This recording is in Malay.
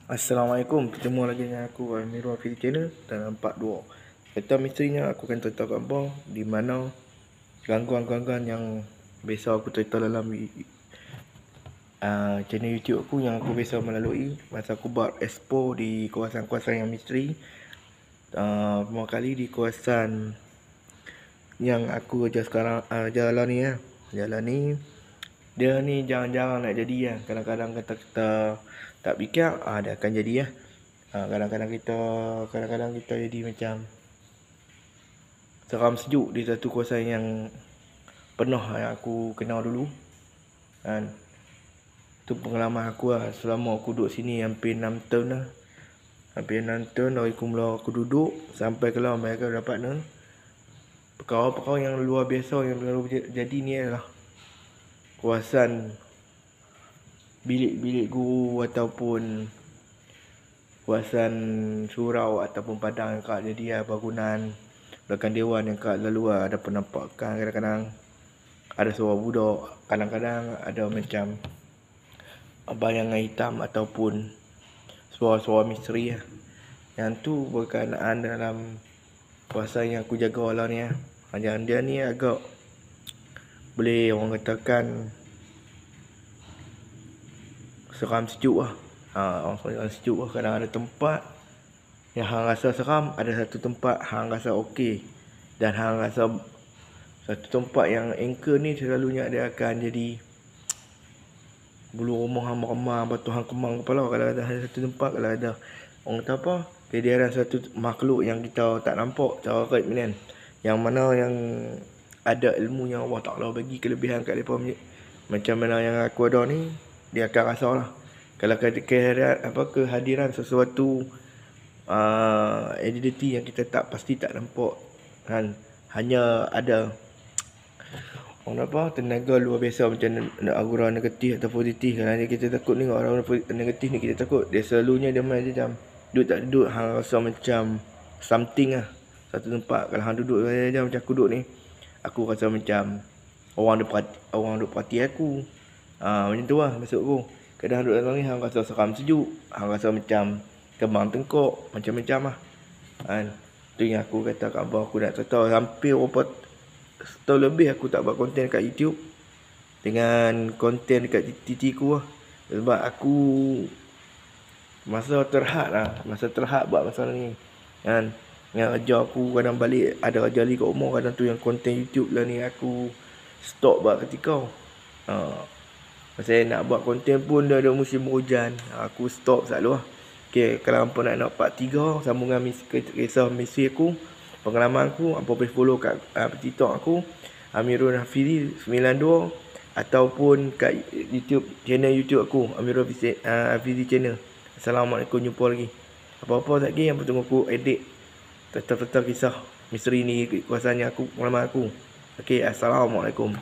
Assalamualaikum, bertemu lagi dengan aku Amirul Hafiz Channel dalam part 2. Cerita misterinya aku akan cerita kat abang di mana gangguan-gangguan yang biasa aku cerita dalam channel YouTube aku yang aku biasa melalui masa aku buat expo di kawasan-kawasan yang misteri. Pertama kali di kawasan yang aku sekarang jalan ni ya. Jalan ni dia ni jarang-jarang nak jadi ya. Kadang-kadang kita tak fikir dia akan jadi ya. Kadang-kadang kita jadi macam seram sejuk di satu kawasan yang pernah yang aku kenal dulu. Dan tu pengalaman aku lah selama aku duduk sini hampir 6 tahun lah. Hampir 6 tahun dari mula aku duduk sampai keluar mereka dapat ni. Perkara-perkara yang luar biasa yang baru jadi ni adalah kawasan bilik-bilik guru ataupun kawasan surau ataupun padang yang kat jadi bangunan belakang dewan yang kat lalu ada penampakan. Kadang-kadang ada suara budak, kadang-kadang ada macam bayangan hitam ataupun suara-suara misteri lah. Yang tu berkenaan dalam kawasan yang aku jaga lah ni lah. Yang dia ni agak boleh orang katakan seram sejuk lah. Orang seram sejuk lah. Kadang ada tempat yang hang rasa seram, ada satu tempat hang rasa okey. Dan hang rasa satu tempat yang anchor ni selalunya dia akan jadi bulu rumah hang meremang, batu hang kemang kepala. Kalau ada satu tempat, kalau ada orang kata apa, kehadiran satu makhluk yang kita tak nampak cara gaib ni kan, yang mana yang ada ilmu yang Allah Ta'ala bagi kelebihan kat mereka macam mana yang aku ada ni, dia akan rasa lah. Kalau kehadiran sesuatu identiti yang kita tak pasti tak nampak kan, hanya ada orang apa tenaga luar biasa macam aura negatif atau positif. Kalau kita takut ni aura negatif ni kita takut, dia selalunya dia macam duduk tak duduk hang rasa macam something lah satu tempat. Kalau hang duduk saja macam aku duduk ni, aku rasa macam orang duk perhati aku. Macam tu lah maksud aku. Kadang duduk dalam ni hang rasa seram sejuk, hang rasa macam kembang tengkok, macam-macam lah kan. Tu yang aku kata kat abang aku nak cerita. Hampir berapa setahun lebih aku tak buat konten kat YouTube dengan konten dekat TT ku lah. Sebab aku masa terhad buat masalah ni kan. Dengan kerja aku kadang balik ada kerja lagi kat rumah, kadang tu yang konten YouTube lah ni aku stop buat ketika masa nak buat konten pun dah ada musim hujan, aku stop selalu lah. Okay, kalau hampa nak part 3 sambungan kisah misteri aku, pengalaman aku, hampa boleh follow kat TikTok aku Amirul Hafiz 92 ataupun kat YouTube, channel YouTube aku Amirul Hafiz Channel. Assalamualaikum, jumpa lagi. Apa-apa lagi yang tunggu aku edit tetap kisah misteri ni, kuasanya aku, pengalaman aku. Okay, assalamualaikum.